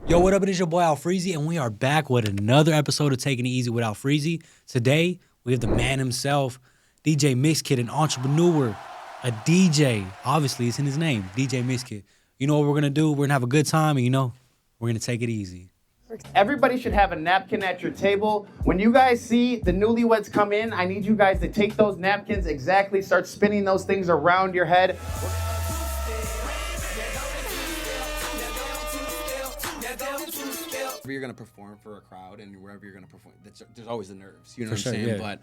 Yo, what up? It is your boy Alfreezzyy, and we are back with another episode of Taking It Easy with Alfreezzyy. Today, we have the man himself, DJ Mixkid, an entrepreneur, a DJ. Obviously, it's in his name, DJ Mixkid. You know what we're going to do? We're going to have a good time, and we're going to take it easy. Everybody should have a napkin at your table. When you guys see the newlyweds come in, I need you guys to take those napkins exactly, start spinning those things around your head. You're going to perform for a crowd, and wherever you're going to perform, there's always the nerves, you know what I'm saying? Yeah. But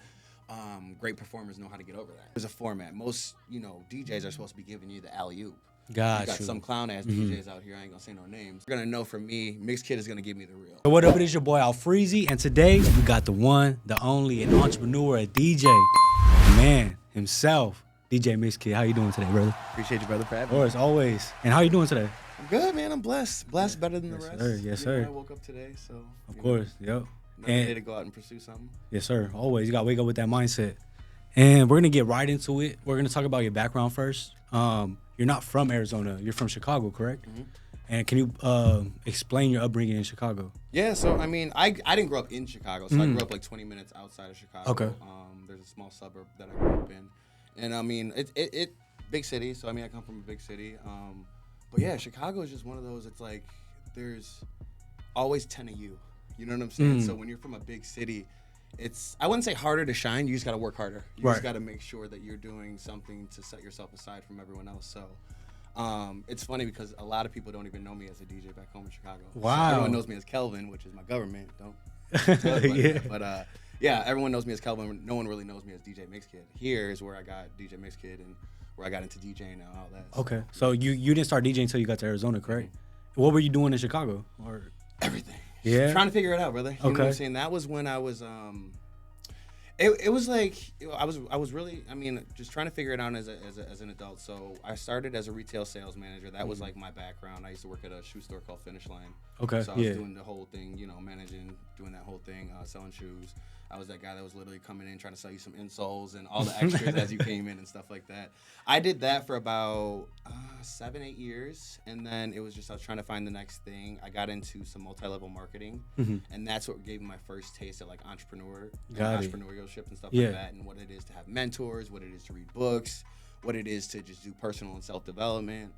great performers know how to get over that. There's a format. Most, DJs are supposed to be giving you the alley-oop. You got some clown-ass DJs out here, I ain't going to say no names. You're going to know from me, Mixkid is going to give me the real. So what up? It is your boy Alfreezzyy, and today, we got the one, the only, an entrepreneur, a DJ, the man himself, DJ Mixkid. How you doing today, brother? Appreciate you, brother, for having Of course, always. And how you doing today? I'm good, man. I'm blessed. Blessed better than the rest. Sir. Yes, sir. I woke up today, so. Of course, yep. Another day to go out and pursue something. Yes, sir. Always. You got to wake up with that mindset. And we're going to get right into it. We're going to talk about your background first. You're not from Arizona. You're from Chicago, correct? Mm-hmm. And can you explain your upbringing in Chicago? Yeah, so, I didn't grow up in Chicago. So I grew up like 20 minutes outside of Chicago. Okay. There's a small suburb that I grew up in. And, it big city. So, I come from a big city. But, yeah, Chicago is just one of those, it's like there's always 10 of you. You know what I'm saying? So when you're from a big city, it's, I wouldn't say harder to shine. You just got to work harder. You just got to make sure that you're doing something to set yourself aside from everyone else. So it's funny because a lot of people don't even know me as a DJ back home in Chicago. Wow. Everyone knows me as Kelvin, which is my government. Don't tell everybody. But yeah, everyone knows me as Kelvin. No one really knows me as DJ Mixkid. Here is where I got DJ Mixkid and where I got into DJing and all that. Okay. So you didn't start DJing until you got to Arizona, correct? Mm-hmm. What were you doing in Chicago? Or everything. Yeah. Trying to figure it out, brother. You know what I'm saying? That was when I was it was like I was really just trying to figure it out as an adult. So I started as a retail sales manager. That was like my background. I used to work at a shoe store called Finish Line. Okay. So I was doing the whole thing, managing, doing that whole thing, selling shoes. I was that guy that was literally coming in trying to sell you some insoles and all the extras as you came in and stuff like that. I did that for about 7-8 years, and then it was just I was trying to find the next thing. I got into some multi-level marketing, and that's what gave me my first taste of like entrepreneurship and stuff like that, and what it is to have mentors, what it is to read books, what it is to just do personal and self-development.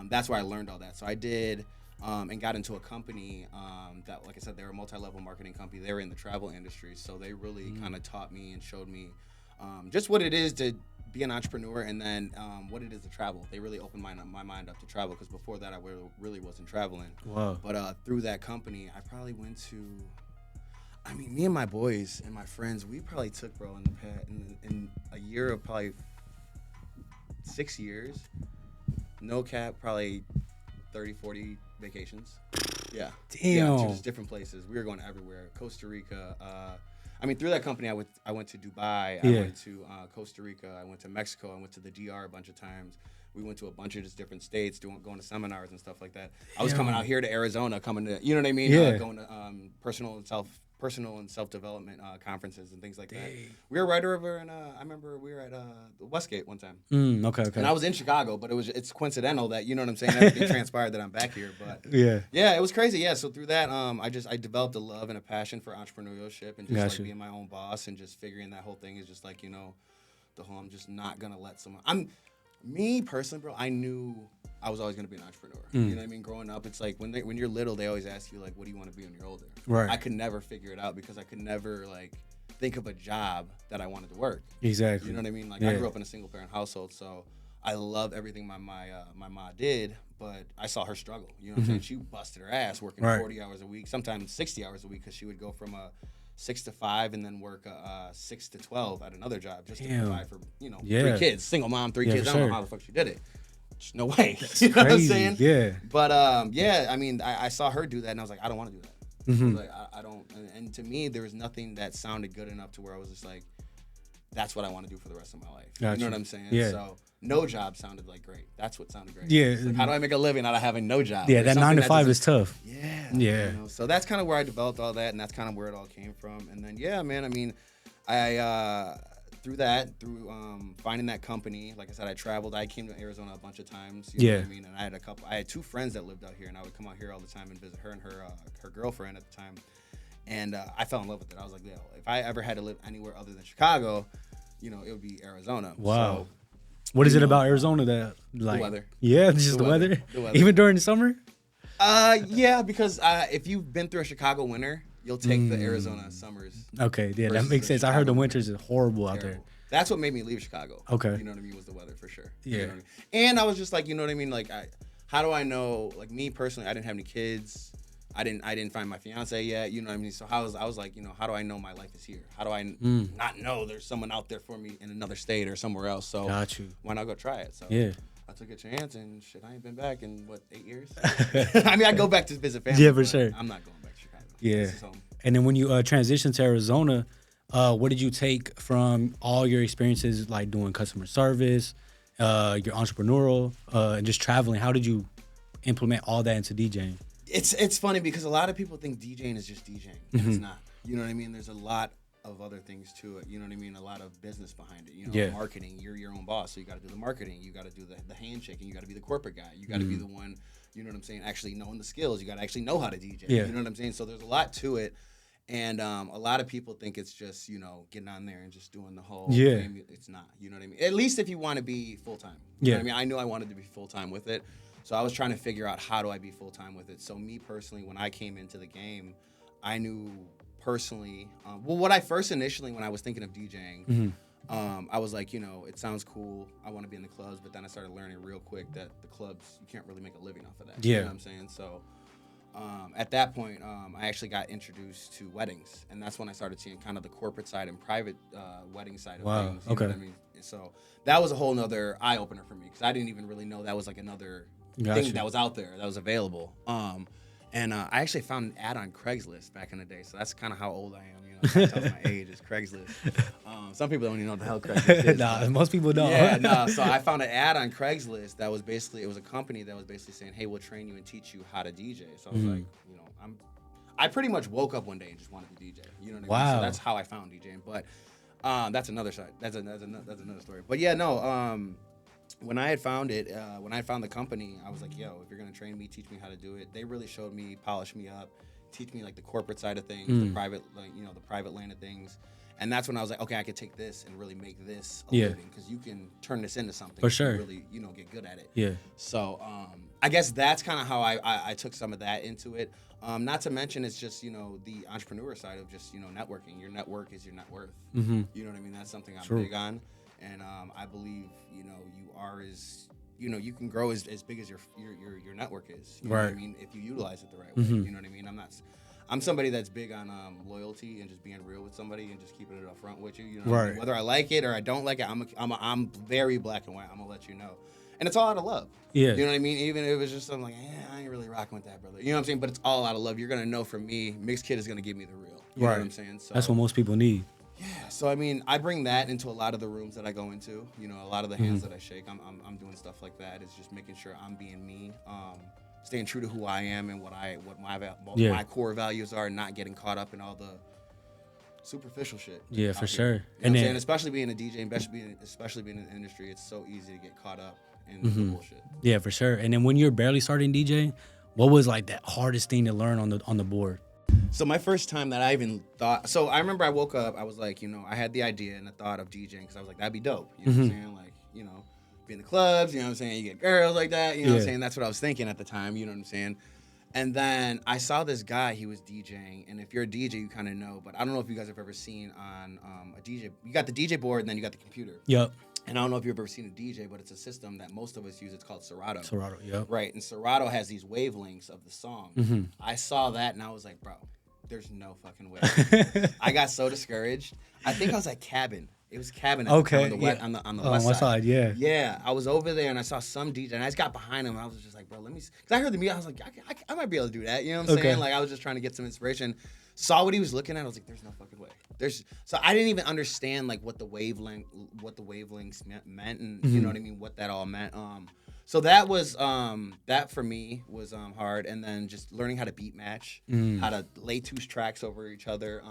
That's where I learned all that. So I did. And got into a company that, like I said, they were a multi-level marketing company. They were in the travel industry, so they really kind of taught me and showed me just what it is to be an entrepreneur, and then what it is to travel. They really opened my mind up to travel, because before that I really wasn't traveling. Wow. But through that company, I probably went to, me and my boys and my friends, we probably took, bro, in a year of probably 6 years, no cap, probably 30, 40 vacations. Yeah. Damn. Yeah, to just different places. We were going everywhere. Costa Rica. Through that company, I went to Dubai. I went to Costa Rica. I went to Mexico. I went to the DR a bunch of times. We went to a bunch of just different states, going to seminars and stuff like that. I was coming out here to Arizona, coming to, you know what I mean? Yeah. Going to personal and self-development conferences and things like that. We were right over in, I remember we were at Westgate one time. Okay. And I was in Chicago, but it's coincidental that, you know what I'm saying, everything transpired that I'm back here. But yeah, it was crazy. Yeah, so through that, I developed a love and a passion for entrepreneurship and just being my own boss, and just figuring that whole thing is just like, the whole, I'm just not gonna let someone, me personally, bro, I knew I was always gonna be an entrepreneur. You know what I mean? Growing up, it's like when you're little, they always ask you like, what do you want to be when you're older? Right. I could never figure it out because I could never like think of a job that I wanted to work. Exactly. You know what I mean? Like I grew up in a single parent household, so I love everything my mom did, but I saw her struggle. You know what I'm saying? She busted her ass working 40 hours a week, sometimes 60 hours a week, because she would go from a 6 to 5 and then work 6 to 12 at another job just to provide for 3 kids, single mom, 3 kids. I don't know how the fuck she did it. Just no way. You know what I'm saying? Yeah. But I saw her do that, and I was like, I don't want to do that. I was like, I don't. And to me, there was nothing that sounded good enough to where I was just like, that's what I want to do for the rest of my life. Gotcha. You know what I'm saying? Yeah. So no job sounded like great. That's what sounded great. Yeah. Like, how do I make a living out of having no job? Yeah, There's that 9 to 5 doesn't- is tough. Yeah. Yeah. So that's kind of where I developed all that, and that's kind of where it all came from. And then, yeah, man, I through finding that company, like I said, I traveled. I came to Arizona a bunch of times. You know what I mean? And I had 2 friends that lived out here, and I would come out here all the time and visit her and her girlfriend at the time. And I fell in love with it. I was like, yo, if I ever had to live anywhere other than Chicago, you know, it would be Arizona. Wow. So, what is it about Arizona that like? The weather. Yeah, just the weather. The weather. Even during the summer. Yeah, because if you've been through a Chicago winter, you'll take the Arizona summers. Okay, yeah, that makes sense. Chicago I heard the winters is horrible out there. That's what made me leave Chicago. Okay. You know what I mean? Was the weather for sure. Yeah. You know what I mean? And I was just like, you know what I mean? Like, how do I know? Like me personally, I didn't have any kids. I didn't find my fiance yet. You know what I mean? So I was like, you know, how do I know my life is here? How do I not know there's someone out there for me in another state or somewhere else? So Got you. why not go try it? So Yeah. I took a chance and shit. I ain't been back in 8 years. I mean, I go back to visit family. Yeah, for sure. I'm not going back to Chicago. Yeah. This is home. And then when you transitioned to Arizona, what did you take from all your experiences, like doing customer service, your entrepreneurial, and just traveling? How did you implement all that into DJing? It's funny because a lot of people think DJing is just DJing. It's not. You know what I mean? There's a lot of other things to it. You know what I mean? A lot of business behind it. You know, marketing. You're your own boss, so you got to do the marketing. You got to do the handshaking. You got to be the corporate guy. You got to be the one. You know what I'm saying? Actually knowing the skills. You got to actually know how to DJ. Yeah. You know what I'm saying? So there's a lot to it. And a lot of people think it's just, you know, getting on there and just doing the whole thing. It's not. You know what I mean? At least if you want to be full time. You know what I mean? I knew I wanted to be full time with it. So I was trying to figure out how do I be full time with it. So me personally, when I came into the game, I knew personally, what I first initially, when I was thinking of DJing, I was like, you know, it sounds cool. I want to be in the clubs. But then I started learning real quick that the clubs, you can't really make a living off of that. Yeah. You know what I'm saying? So at that point, I actually got introduced to weddings. And that's when I started seeing kind of the corporate side and private wedding side of things. You know what I mean? So that was a whole nother eye opener for me because I didn't even really know that was like another thing that was out there, that was available. And I actually found an ad on Craigslist back in the day. So that's kind of how old I am. You know, that's my age is Craigslist. Some people don't even know what the hell Craigslist is. Nah, most people don't. Yeah, no. So I found an ad on Craigslist that was basically, it was a company that was basically saying, hey, we'll train you and teach you how to DJ. So I was like, you know, I pretty much woke up one day and just wanted to DJ. You know what I mean? So that's how I found DJing. But that's another side. That's another story. But yeah, no. When I had found it, when I found the company, I was like, yo, if you're gonna train me, teach me how to do it. They really showed me, polished me up, teach me like the corporate side of things, the private, like, you know, the private lane of things. And that's when I was like, okay, I could take this and really make this a living, because you can turn this into something. For sure. Really, you know, get good at it. Yeah. So I guess that's kind of how I took some of that into it. Not to mention, it's just, you know, the entrepreneur side of just, you know, networking. Your network is your net worth. You know what I mean? That's something I'm big on. And I believe, you know, you are as, you know, you can grow as big as your network is. You know what I mean? If you utilize it the right way. You know what I mean? I'm somebody that's big on loyalty and just being real with somebody and just keeping it up front with you. You know what I mean? Whether I like it or I don't like it, I'm very black and white. I'm gonna let you know. And it's all out of love. Yeah. You know what I mean? Even if it was just something like, I ain't really rocking with that, brother. You know what I'm saying? But it's all out of love. You're gonna know from me, Mixed Kid is gonna give me the real. You know what I'm saying? So that's what most people need. Yeah, so I mean, I bring that into a lot of the rooms that I go into. You know, a lot of the hands that I shake, I'm doing stuff like that. It's just making sure I'm being me, staying true to who I am and what my core values are, and not getting caught up in all the superficial shit. Yeah, for sure. You know what I'm saying? Especially being a DJ, especially being in the industry, it's so easy to get caught up in the bullshit. Yeah, for sure. And then when you're barely starting DJing, what was like that hardest thing to learn on the board? So my first time that I even thought, so I remember I woke up, I was like, you know, I had the idea and the thought of DJing because I was like, that'd be dope. You know what I'm saying? Like, you know, be in the clubs, you know what I'm saying? You get girls like that, you know what I'm saying? That's what I was thinking at the time, you know what I'm saying? And then I saw this guy, he was DJing, and if you're a DJ, you kind of know, but I don't know if you guys have ever seen on a DJ, you got the DJ board and then you got the computer. Yep. And I don't know if you've ever seen a DJ, but it's a system that most of us use. It's called Serato. Serato, yep. Right, and Serato has these wavelengths of the song. I saw that and I was like, bro, there's no fucking way. I got so discouraged. I think I was at Cabin. It was Cabin at the time on the west side. Yeah. Yeah, I was over there and I saw some DJ and I just got behind him and I was just like, bro, let me see. Because I heard the music, I was like, I might be able to do that. You know what I'm saying? Like, I was just trying to get some inspiration. Saw what he was looking at. I was like, there's no fucking way. So I didn't even understand like what the wavelengths meant and you know what I mean, what that all meant. So that was that for me was hard, and then just learning how to beat match, how to lay two tracks over each other.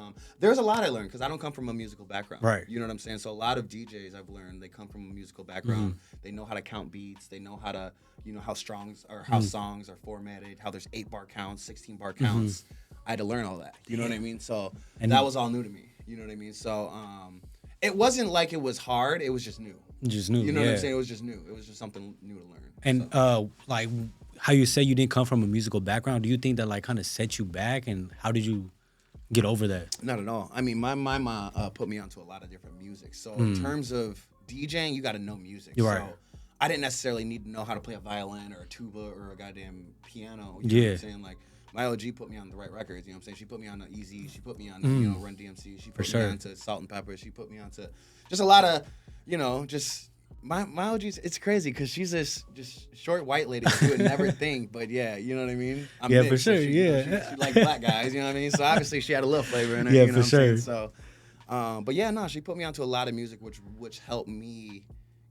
There's a lot I learned because I don't come from a musical background. Right. You know what I'm saying? So a lot of DJs I've learned, they come from a musical background. They know how to count beats. They know how to, how songs are formatted, how there's 8-bar counts, 16-bar counts. I had to learn all that. You know what I mean? So that was all new to me. You know what I mean? So it wasn't like it was hard. It was just new. Just new. You know what I'm saying? It was just new. It was just something new to learn. And like how you say you didn't come from a musical background, do you think that like kind of set you back, and how did you get over that? Not at all. I mean, my mom put me onto a lot of different music. So in terms of DJing, you got to know music. You're right. So I didn't necessarily need to know how to play a violin or a tuba or a goddamn piano. You know what I'm saying? Like, my OG put me on the right records, you know what I'm saying? She put me on the Easy, she put me on Run DMC, she put me on to Salt and Pepper, she put me on to just a lot of, just my OG's, it's crazy because she's this just short white lady who would never think, but yeah, you know what I mean? I'm yeah, mixed, for sure, so she like black guys, you know what I mean? So obviously she had a little flavor in her, yeah, you know for what I'm sure. saying? So, but yeah, no, she put me onto a lot of music which helped me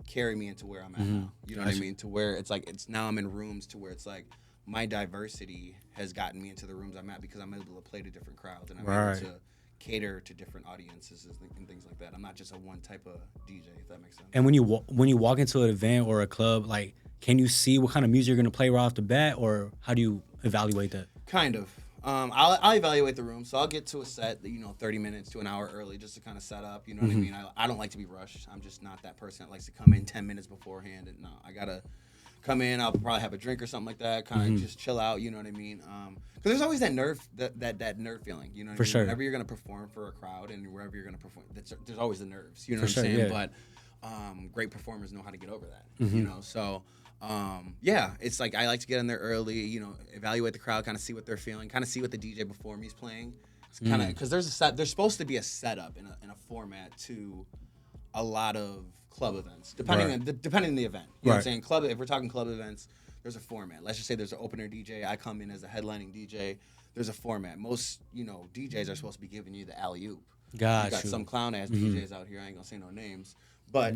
carry me into where I'm at now. You know what I mean? To where it's like, now I'm in rooms to where it's like, my diversity has gotten me into the rooms I'm at because I'm able to play to different crowds and I'm able to cater to different audiences and things like that. I'm not just a one type of DJ, if that makes sense. And when you walk into an event or a club, like, can you see what kind of music you're gonna play right off the bat, or how do you evaluate that? Kind of. I'll evaluate the room, so I'll get to a set, 30 minutes to an hour early just to kind of set up. You know what I mean? I don't like to be rushed. I'm just not that person that likes to come in 10 minutes beforehand. And no, I gotta come in. I'll probably have a drink or something like that. Kind of just chill out. You know what I mean? Because there's always that nerve, that nerve feeling. You know what I mean? sure. Whenever you're gonna perform for a crowd and wherever you're gonna perform, there's always the nerves. You know what I'm saying? Yeah. But great performers know how to get over that. You know, so. Yeah, it's like I like to get in there early, evaluate the crowd, kind of see what they're feeling, kind of see what the DJ before me is playing. It's kind of because there's supposed to be a setup in a format to a lot of club events, depending on the event. You know what I'm saying? If we're talking club events, there's a format. Let's just say there's an opener DJ. I come in as a headlining DJ. There's a format. Most DJs are supposed to be giving you the alley-oop. Got you. Got some clown ass DJs out here. I ain't gonna say no names, but.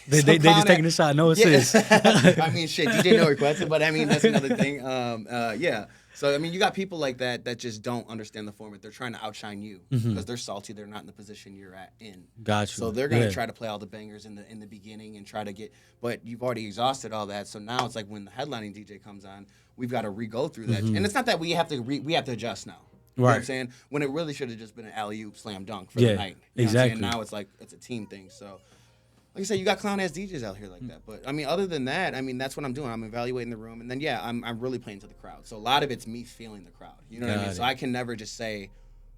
They just taking a shot, no assist. I mean, shit, DJ no requested, but I mean, that's another thing. Yeah. So, I mean, you got people like that just don't understand the format. They're trying to outshine you because they're salty. They're not in the position you're in. Gotcha. So they're going to try to play all the bangers in the beginning and try to get, but you've already exhausted all that. So now it's like when the headlining DJ comes on, we've got to re-go through that. And it's not that we have to adjust now. You know what I'm saying? When it really should have just been an alley-oop slam dunk for the night. You know exactly. Now it's like, it's a team thing. So. Like I said, you got clown ass DJs out here like that. But I mean, other than that, I mean, that's what I'm doing. I'm evaluating the room, and then I'm really playing to the crowd. So a lot of it's me feeling the crowd. You know what I mean? So I can never just say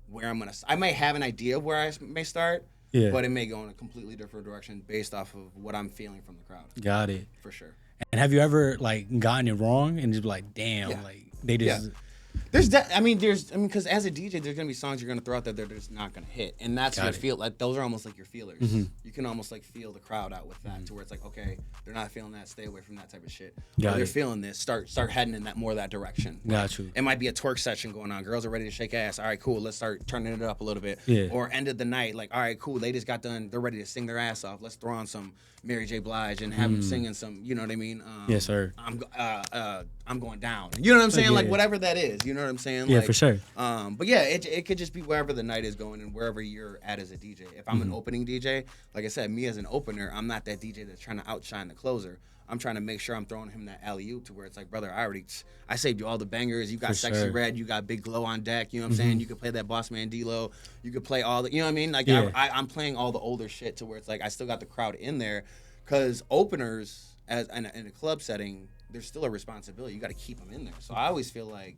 where I'm gonna. I might have an idea of where I may start, but it may go in a completely different direction based off of what I'm feeling from the crowd. Got it. For sure. And have you ever like gotten it wrong and just be like, damn, like they just. Yeah. Because as a DJ, there's gonna be songs you're gonna throw out there that are just not gonna hit, and that's your feel. Like those are almost like your feelers. You can almost like feel the crowd out with that, to where it's like, okay, they're not feeling that, stay away from that type of shit. Or they're feeling this, start heading in that direction. Got you. It might be a twerk session going on. Girls are ready to shake ass. All right, cool. Let's start turning it up a little bit. Yeah. Or end of the night, like, all right, cool. They just got done. They're ready to sing their ass off. Let's throw on some Mary J. Blige and have them singing some. You know what I mean? Yes, sir. I'm going down. You know what I'm saying? Like whatever that is. You know what I'm saying? Yeah, like, for sure. But yeah, it could just be wherever the night is going and wherever you're at as a DJ. If I'm an opening DJ, like I said, me as an opener, I'm not that DJ that's trying to outshine the closer. I'm trying to make sure I'm throwing him that alley-oop to where it's like, brother, I saved you all the bangers. You got Sexy Red, you got Big Glow on deck. You know what I'm saying? You could play that Boss Man D-Lo. You could play all the, you know what I mean? Like I'm playing all the older shit to where it's like I still got the crowd in there, because openers in a club setting, there's still a responsibility. You got to keep them in there. So I always feel like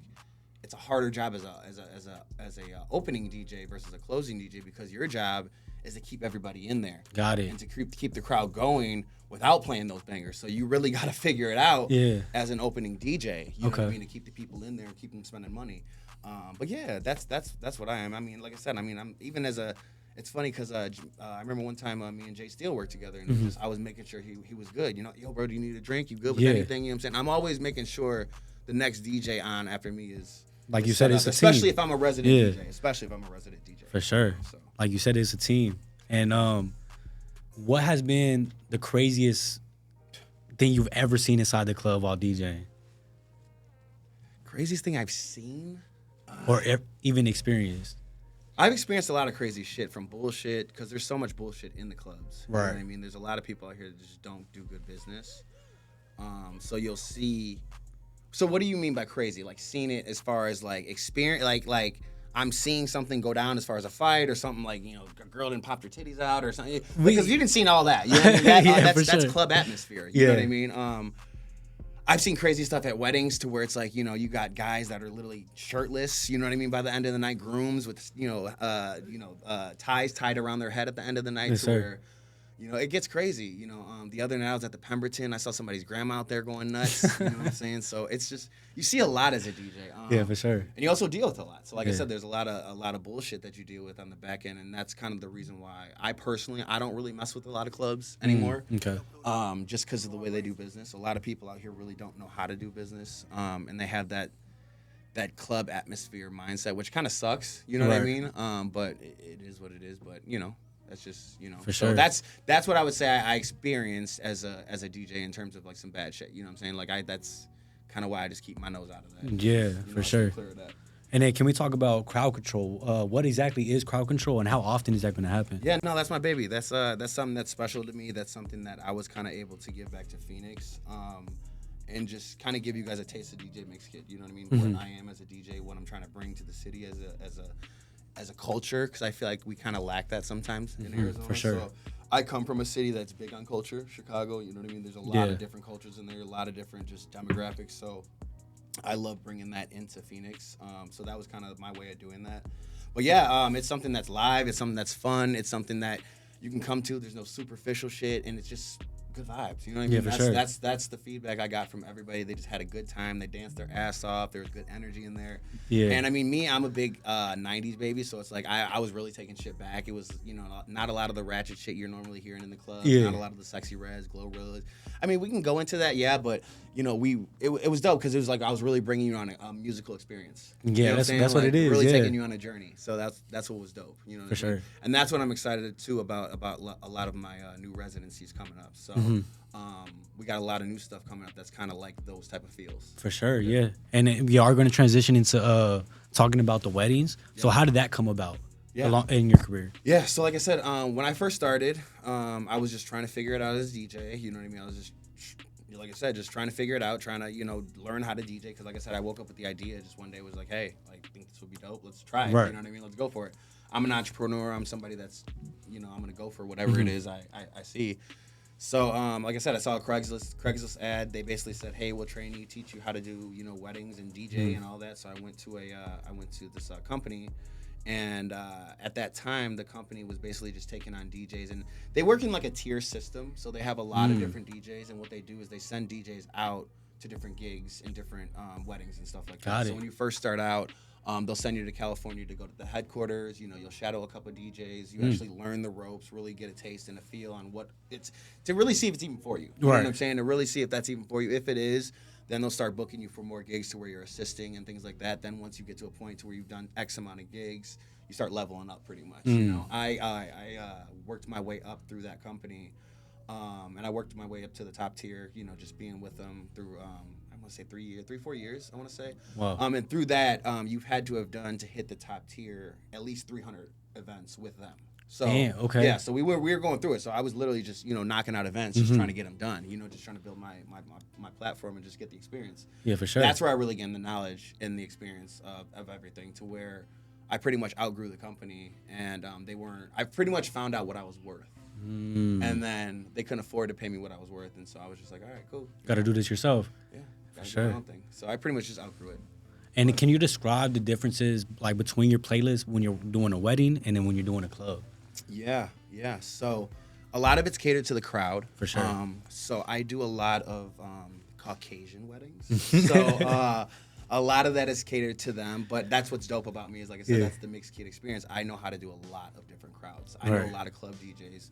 it's a harder job as a opening DJ versus a closing DJ, because your job is to keep everybody in there. Got it. And to keep the crowd going without playing those bangers. So you really got to figure it out as an opening DJ. You know what I mean? To keep the people in there and keep them spending money. But yeah, that's what I am. I mean, like I said, I mean, I'm even as a. It's funny because I remember one time me and Jay Steele worked together, and it was just, I was making sure he was good. You know, yo, bro, do you need a drink? You good with anything? You know what I'm saying? I'm always making sure the next DJ on after me is. Like you said, it's a team. Especially if I'm a resident DJ. Especially if I'm a resident DJ. For sure. So. Like you said, it's a team. And what has been the craziest thing you've ever seen inside the club while DJing, Craziest thing I've seen? or even experienced? I've experienced a lot of crazy shit from bullshit because there's so much bullshit in the clubs. You know Right. what I mean? There's a lot of people out here that just don't do good business. So you'll see. So what do you mean by crazy? Like seeing it as far as like experience, like I'm seeing something go down as far as a fight or something like, you know, a girl didn't pop her titties out or something. Because you didn't see all that. You know what I mean? That's club atmosphere. You know what I mean? I've seen crazy stuff at weddings to where it's like, you know, you got guys that are literally shirtless, you know what I mean, by the end of the night, grooms with, ties tied around their head at the end of the night to where, you know, it gets crazy. You know, the other night I was at the Pemberton. I saw somebody's grandma out there going nuts. You know what I'm saying? So it's just, you see a lot as a DJ. Yeah, for sure. And you also deal with a lot. So like I said, there's a lot of bullshit that you deal with on the back end, and that's kind of the reason why I don't really mess with a lot of clubs anymore. Okay. Just because of the way they do business. A lot of people out here really don't know how to do business, and they have that club atmosphere mindset, which kind of sucks. You know what I mean? But it is what it is. But you know. That's just, you know. For so sure. that's what I would say I experienced as a DJ in terms of like some bad shit. You know what I'm saying? Like that's kind of why I just keep my nose out of that. Yeah, You for know, sure. clear of that. And then can we talk about crowd control? What exactly is crowd control, and how often is that going to happen? Yeah, no, that's my baby. That's something that's special to me. That's something that I was kind of able to give back to Phoenix, and just kind of give you guys a taste of DJ Mix Kid. You know what I mean? Mm-hmm. What I am as a DJ, what I'm trying to bring to the city as a culture, because I feel like we kind of lack that sometimes in Arizona. for sure. So I come from a city that's big on culture, Chicago. You know what I mean? There's a lot of different cultures in there, a lot of different just demographics. So I love bringing that into Phoenix. So that was kind of my way of doing that. But yeah, it's something that's live. It's something that's fun. It's something that you can come to. There's no superficial shit, and it's just good vibes. You know what I mean? Yeah, for sure. That's the feedback I got from everybody. They just had a good time. They danced their ass off. There was good energy in there. Yeah. And I mean, I'm a big 90s baby, so it's like I was really taking shit back. It was, you know, not a lot of the ratchet shit you're normally hearing in the club. Yeah. Not a lot of the sexy reds, Glorilla. I mean, we can go into that, yeah, but you know, it was dope because it was like I was really bringing you on a musical experience. Yeah, You know that's what what like, it is. Really Yeah. taking you on a journey. So that's what was dope. You know, For sure. And that's what I'm excited too about a lot of my new residencies coming up. So we got a lot of new stuff coming up that's kind of like those type of feels. For sure, yeah. And then we are going to transition into talking about the weddings. So how did that come about in your career? Yeah, so like I said, when I first started, I was just trying to figure it out as a DJ. You know what I mean? I was just, like I said, just trying to figure it out, trying to, you know, learn how to DJ. Because like I said, I woke up with the idea just one day, was like, hey, like, I think this would be dope. Let's try it. Right. You know what I mean? Let's go for it. I'm an entrepreneur. I'm somebody that's, you know, I'm going to go for whatever it is I see. So, like I said, I saw a Craigslist ad. They basically said, "Hey, we'll train you, teach you how to do, you know, weddings and DJ and all that." So I went to this company, and at that time, the company was basically just taking on DJs, and they work in like a tier system. So they have a lot of different DJs, and what they do is they send DJs out to different gigs and different weddings and stuff like that. So when you first start out, they'll send you to California to go to the headquarters. You know, you'll shadow a couple of DJs. You actually learn the ropes, really get a taste and a feel on what it's, to really see if it's even for you. You know what I'm saying? To really see if that's even for you. If it is, then they'll start booking you for more gigs to where you're assisting and things like that. Then once you get to a point to where you've done X amount of gigs, you start leveling up pretty much. You know, I worked my way up through that company, and I worked my way up to the top tier. You know, just being with them through. I want to say 3-4 years, I want to say. Wow. And through that, you've had to have done to hit the top tier at least 300 events with them. So damn, okay. Yeah, so we were going through it. So I was literally just, you know, knocking out events, just trying to get them done. You know, just trying to build my platform and just get the experience. Yeah, for sure. That's where I really gained the knowledge and the experience of everything, to where I pretty much outgrew the company, and I pretty much found out what I was worth. And then they couldn't afford to pay me what I was worth, and so I was just like, all right, cool. Got to do this yourself. Yeah. For sure. My own thing. So I pretty much just outgrew it. And can you describe the differences like between your playlists when you're doing a wedding and then when you're doing a club? Yeah. So a lot of it's catered to the crowd. For sure. So I do a lot of Caucasian weddings. So a lot of that is catered to them. But that's what's dope about me is, like I said, that's the mixed kid experience. I know how to do a lot of different crowds. I know a lot of club DJs.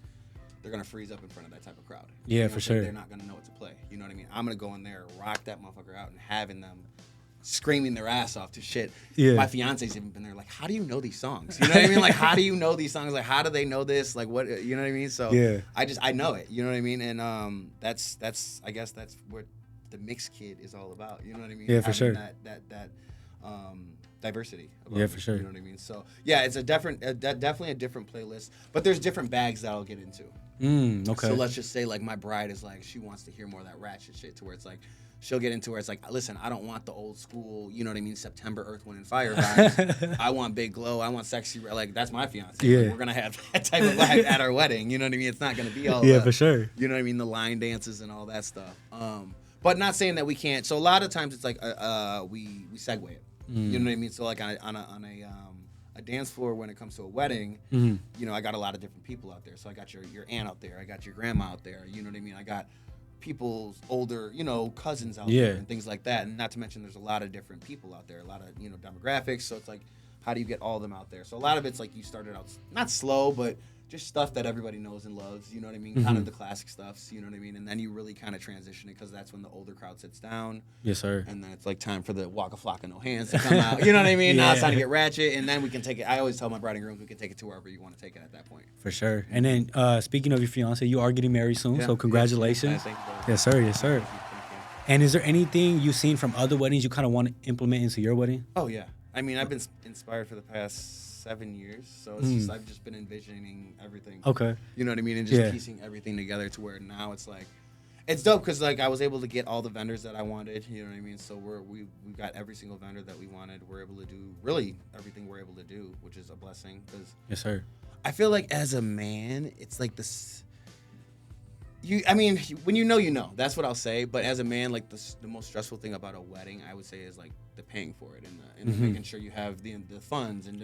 They're going to freeze up in front of that type of crowd. Yeah, you know for sure. They're not going to know what to play. You know what I mean? I'm going to go in there, rock that motherfucker out, and having them screaming their ass off to shit. Yeah. My fiance's even been there like, how do you know these songs? You know what I mean? Like, how do you know these songs? Like, how do they know this? Like, what, you know what I mean? So Yeah. I know it, you know what I mean? And that's I guess that's what the mixed kid is all about. You know what I mean? Yeah, for Having sure. that diversity. Yeah, for sure. You know what I mean? So yeah, it's definitely a different playlist, but there's different bags that I'll get into. Okay. So let's just say like my bride is like, she wants to hear more of that ratchet shit to where it's like, she'll get into where it's like, listen, I don't want the old school, you know what I mean, September, Earth, Wind, and Fire vibes. I want Big Glow. I want sexy. Like, that's my fiance. Yeah. Like, we're going to have that type of vibe at our wedding. You know what I mean? It's not going to be all Yeah, for sure. You know what I mean? The line dances and all that stuff. But not saying that we can't. So a lot of times it's like we segue it. You know what I mean? So like on a dance floor when it comes to a wedding, you know, I got a lot of different people out there. So I got your aunt out there. I got your grandma out there. You know what I mean? I got people's older, you know, cousins out there and things like that. And not to mention there's a lot of different people out there, a lot of, you know, demographics. So it's like, how do you get all of them out there? So a lot of it's like you started out not slow, but just stuff that everybody knows and loves, you know what I mean? Kind of the classic stuffs, you know what I mean? And then you really kind of transition it because that's when the older crowd sits down. Yes, sir. And then it's like time for the Waka Flocka No Hands to come out. You know what I mean? Now it's time to get ratchet, and then we can take it. I always tell my bride and grooms we can take it to wherever you want to take it at that point. For sure. And then speaking of your fiance, you are getting married soon, so congratulations. Yes, thank you, brother. Yes, sir. Yes, sir. Thank you. And is there anything you've seen from other weddings you kind of want to implement into your wedding? Oh, yeah. I mean, I've been inspired for the past 7 years, so it's just I've just been envisioning everything. Okay. You know what I mean? And just piecing everything together to where now it's like, it's dope because like I was able to get all the vendors that I wanted. You know what I mean? So we've got every single vendor that we wanted. We're able to do really everything we're able to do, which is a blessing. Because Yes, sir. I feel like as a man, it's like this. I mean, when you know. That's what I'll say. But as a man, like the most stressful thing about a wedding, I would say, is like the paying for it and making sure you have the funds and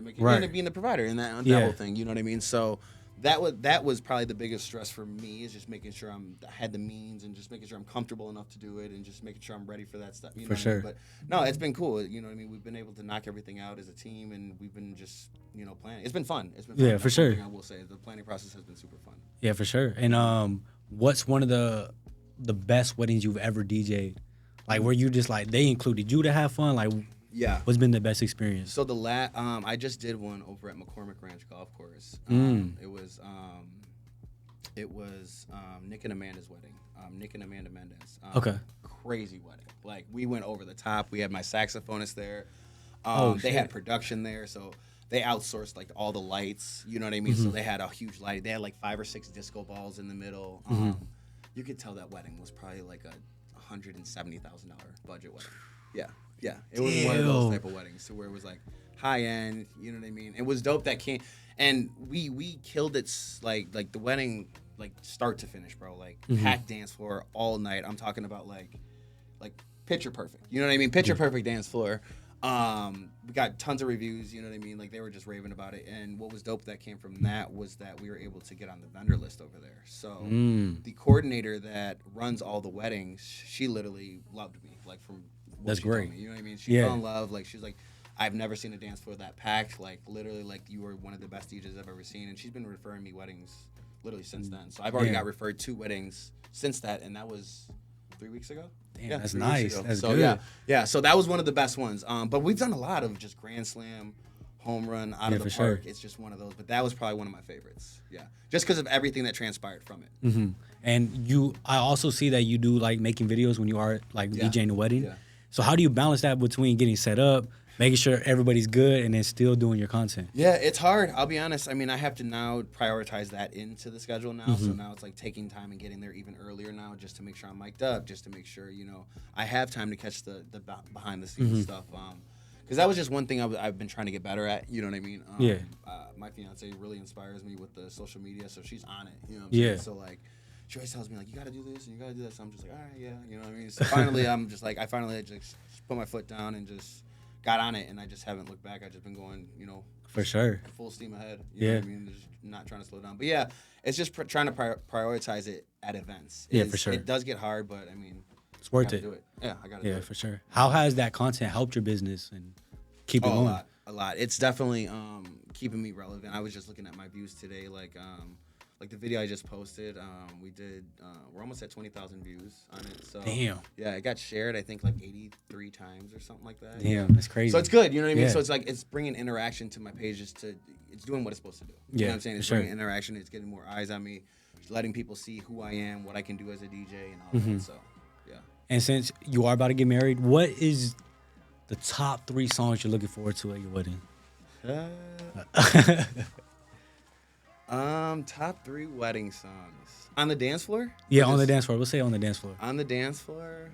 being the provider and that whole thing. You know what I mean? So that was probably the biggest stress for me, is just making sure I had the means and just making sure I'm comfortable enough to do it and just making sure I'm ready for that stuff. You know For sure. What I mean? But no, it's been cool. You know what I mean? We've been able to knock everything out as a team, and we've been just planning. It's been fun. It's been fun. Yeah, That's for sure. one thing I will say, the planning process has been super fun. Yeah, for sure. And what's one of the best weddings you've ever DJ'd? Like where you just like they included you to have fun? Like Yeah. what's been the best experience? So I just did one over at McCormick Ranch Golf Course. It was Nick and Amanda's wedding. Nick and Amanda Mendez. Okay. Crazy wedding. Like we went over the top. We had my saxophonist there. They shit. had production there, so they outsourced like all the lights. You know what I mean? So they had a huge light. They had like 5 or 6 disco balls in the middle. You could tell that wedding was probably like a $170,000 budget wedding. Yeah. It was one of those type of weddings, to where it was like high end. You know what I mean? It was dope that came, and we killed it like the wedding, like start to finish, bro. Like packed dance floor all night. I'm talking about like picture perfect. You know what I mean? Picture perfect dance floor. We got tons of reviews, you know what I mean? Like they were just raving about it. And what was dope that came from that was that we were able to get on the vendor list over there. So the coordinator that runs all the weddings, she literally loved me. Like from what That's she told great. me, you know what I mean? She fell in love. Like she's like, I've never seen a dance floor that packed. Like literally, like you were one of the best DJs I've ever seen. And she's been referring me weddings literally since then. So I've already got referred 2 weddings since that, and that was 3 weeks ago. Damn, Yeah, that's 3 weeks nice. ago. That's so good. yeah. So that was one of the best ones. But we've done a lot of just Grand Slam, home run out of the for park. sure. It's just one of those. But that was probably one of my favorites. Yeah, just because of everything that transpired from it. And I also see that you do like making videos when you are like DJing the wedding. Yeah. So how do you balance that between getting set up, making sure everybody's good, and then still doing your content? Yeah, it's hard. I'll be honest. I mean, I have to now prioritize that into the schedule now. So now it's like taking time and getting there even earlier now, just to make sure I'm mic'd up, just to make sure I have time to catch the behind the scenes stuff. Because that was just one thing I've been trying to get better at. You know what I mean? My fiance really inspires me with the social media, so she's on it. You know what I'm saying? So like, she always tells me like, you got to do this and you got to do that. So I'm just like, all right, yeah. You know what I mean? So finally, I'm just like, I just put my foot down and just got on it, and I just haven't looked back. I've just been going, For sure. full steam ahead. You know what I mean? Just not trying to slow down. But yeah, it's just trying to prioritize it at events. For sure. It does get hard, but I mean, It's worth gotta it. do it. Yeah, I got to do Yeah, it. for sure. How has that content helped your business and keep it going? A lot. It's definitely keeping me relevant. I was just looking at my views today. Like like the video I just posted, we did. We're almost at 20,000 views on it. So Damn. yeah, it got shared I think like 83 times or something like that. Damn, that's crazy. So it's good, you know what I mean? Yeah. So it's like it's bringing interaction to my pages. It's doing what it's supposed to do. You know what I'm saying? It's bringing interaction. It's getting more eyes on me, letting people see who I am, what I can do as a DJ, and all that. So yeah. And since you are about to get married, what is the top 3 songs you're looking forward to at your wedding? Top 3 wedding songs on the dance floor. Yeah, on the dance floor. We'll say on the dance floor. On the dance floor.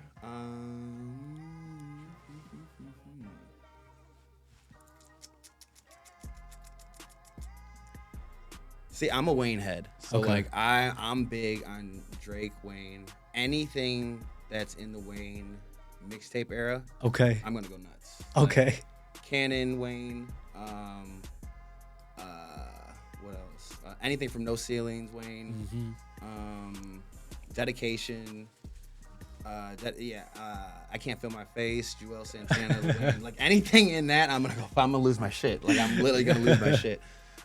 See, I'm a Wayne head, so like I'm big on Drake, Wayne, anything that's in the Wayne mixtape era. Okay. I'm gonna go nuts. Okay. Like, Cannon, Wayne. What else? Anything from No Ceilings, Wayne. Dedication. I Can't Feel My Face. Joel Santana, Wayne. Like anything in that, I'm gonna lose my shit. Like I'm literally gonna lose my shit.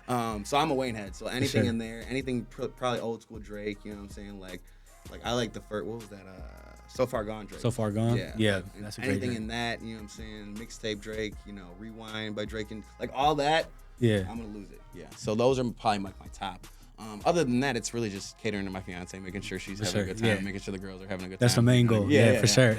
So I'm a Wayne head. So anything in there, anything probably old school Drake. You know what I'm saying? Like I like the first. What was that? So Far Gone Drake. So Far Gone. Yeah. And That's a great anything Drake. in that. You know what I'm saying? Mixtape Drake. You know, Rewind by Drake and like all that. Yeah. I'm gonna lose it. Yeah. So those are probably my top. Other than that, it's really just catering to my fiance, making sure she's having a good time, making sure the girls are having a good time. That's the main goal. Yeah, for sure.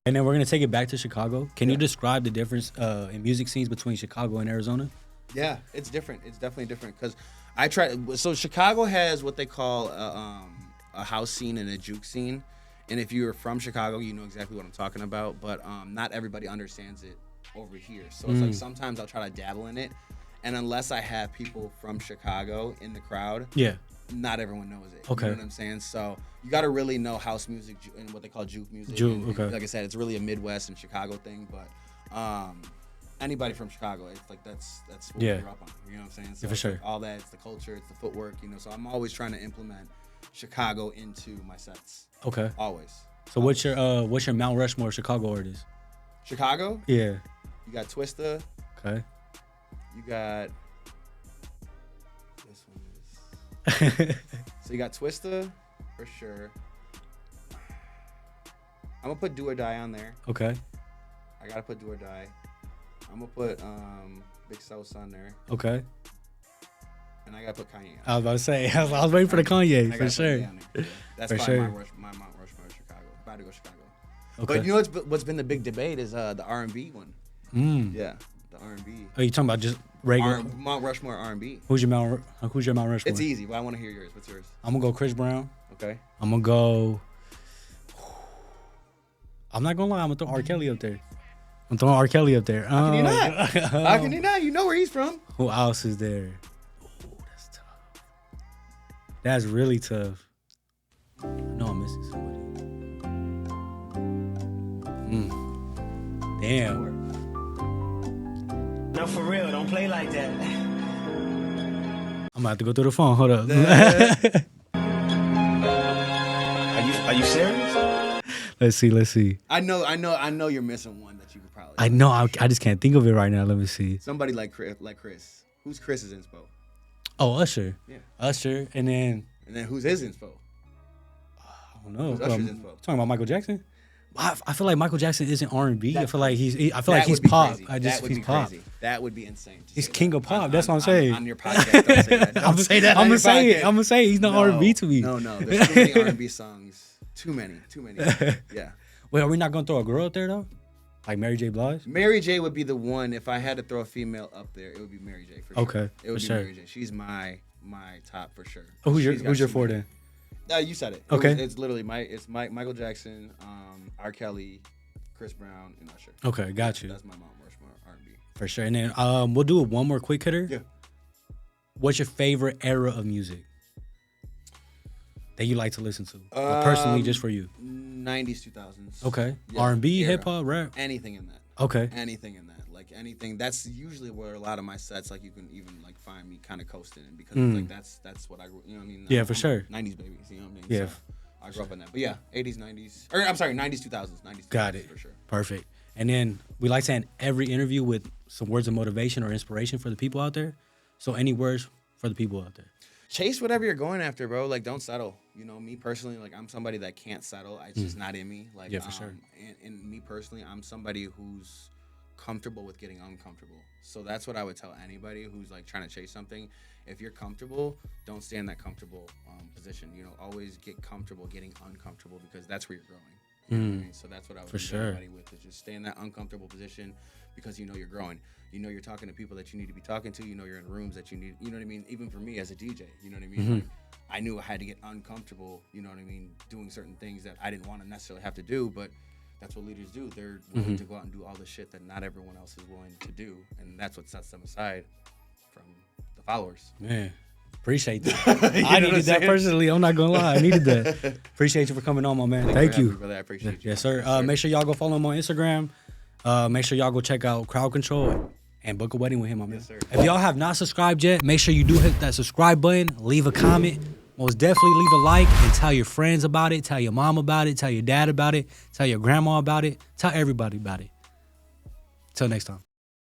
And then we're gonna take it back to Chicago. Can you describe the difference in music scenes between Chicago and Arizona? Yeah, it's different. It's definitely different because I try. So Chicago has what they call a house scene and a juke scene, and if you're from Chicago, you know exactly what I'm talking about. But not everybody understands it over here. So it's like sometimes I'll try to dabble in it, and unless I have people from Chicago in the crowd, not everyone knows it. Okay. You know what I'm saying? So you got to really know house music and what they call juke music. Juke, and like I said, it's really a Midwest and Chicago thing, but anybody from Chicago, it's like that's what we grew up on. You know what I'm saying? So for sure. Like all that, it's the culture, it's the footwork, you know. So I'm always trying to implement Chicago into my sets. Okay. Always. So what's your Mount Rushmore Chicago artist? Chicago? Yeah. You got Twista. Okay. You got this one is so you got Twista for sure. I'm gonna put Do or Die on there. Okay. I gotta put Do or Die. I'm gonna put Big Sauce on there. Okay. And I gotta put Kanye on. I was about to say, I was waiting for the Kanye, for sure. Yeah. That's For probably sure. my Mount Rushmore Chicago. About to go Chicago. Okay. But you know what's been the big debate is the R&B one. Yeah, the R&B. Are you talking about just regular? Mount Rushmore R&B. Who's your Mount Rushmore? It's easy, but I want to hear yours. What's yours? I'm gonna go Chris Brown. Okay. I'm gonna go. I'm not gonna lie. I'm gonna throw R. Kelly up there. I'm throwing R. Kelly up there. How can you not? How can you not? You know where he's from. Who else is there? Oh, that's tough. That's really tough. I know I'm missing somebody. Damn. No, for real, don't play like that. I'm gonna have to go through the phone. Hold up. Are you serious? Let's see. I know you're missing one that you could probably. I know. I just can't think of it right now. Let me see. Somebody like Chris. Who's Chris's inspo? Oh, Usher. Yeah. Usher, and then And then who's his inspo? I don't know. Who's Usher's info? Talking about Michael Jackson. I feel like Michael Jackson isn't R&B. I feel like he's That would he's be pop. crazy. He's pop. Crazy. That would be insane. to He's say king that. of pop. That's what I'm saying. On your podcast, don't say that. Don't say that. I'm gonna say it. I'm gonna say he's not R&B to me. No. There's too many R&B songs. Too many. Yeah. Wait, are we not gonna throw a girl up there though? Like Mary J. Blige? Mary J would be the one. If I had to throw a female up there, it would be Mary J. For sure. Okay, It would for be sure. Mary J. She's my top for sure. Oh, who's She's got your too four many. then? You said it. Okay. It's literally Michael Jackson, R. Kelly, Chris Brown, and Usher. Okay, got you. That's my Mount Rushmore R&B. For sure. And then we'll do one more quick hitter. Yeah. What's your favorite era of music that you like to listen to? Or personally, just for you. 90s, 2000s. Okay. Yeah, R&B, era. hip hop, rap. Anything in that. Okay. Anything in that. Like anything. That's usually where a lot of my sets, like you can even like find me kind of coasting in because it's like that's what I grew. You know what I mean? Yeah, for I'm sure. 90s babies. You know what I mean? Yeah. So I grew up in that. But yeah, 80s, 90s. Or I'm sorry, 90s, 2000s. 90s, 2000s Got it. for sure. Perfect. And then we like to end every interview with some words of motivation or inspiration for the people out there. So any words for the people out there? Chase whatever you're going after, bro. Like, don't settle. You know, me personally, like, I'm somebody that can't settle. It's just not in me. Like, Yeah, for sure. And me personally, I'm somebody who's comfortable with getting uncomfortable. So that's what I would tell anybody who's like trying to chase something. If you're comfortable, don't stay in that comfortable position. You know, always get comfortable getting uncomfortable because that's where you're growing. You know what I mean? So that's what I would leave everybody with, is just stay in that uncomfortable position because you know you're growing. You know you're talking to people that you need to be talking to. You know you're in rooms that you need. You know what I mean? Even for me as a DJ, you know what I mean? Like, I knew I had to get uncomfortable. You know what I mean? Doing certain things that I didn't want to necessarily have to do, but that's what leaders do. They're willing to go out and do all the shit that not everyone else is willing to do, and that's what sets them aside from the followers. Man, appreciate that. I needed that personally. I'm not gonna lie, I needed that. Appreciate you for coming on, my man. Thank you, brother. I appreciate you. Yes, sir. Make sure y'all go follow him on Instagram. Make sure y'all go check out Crowd Control and book a wedding with him, my man. Yes, sir. If y'all have not subscribed yet, make sure you do hit that subscribe button. Leave a comment. Most definitely leave a like and tell your friends about it. Tell your mom about it. Tell your dad about it. Tell your grandma about it. Tell everybody about it. Till next time.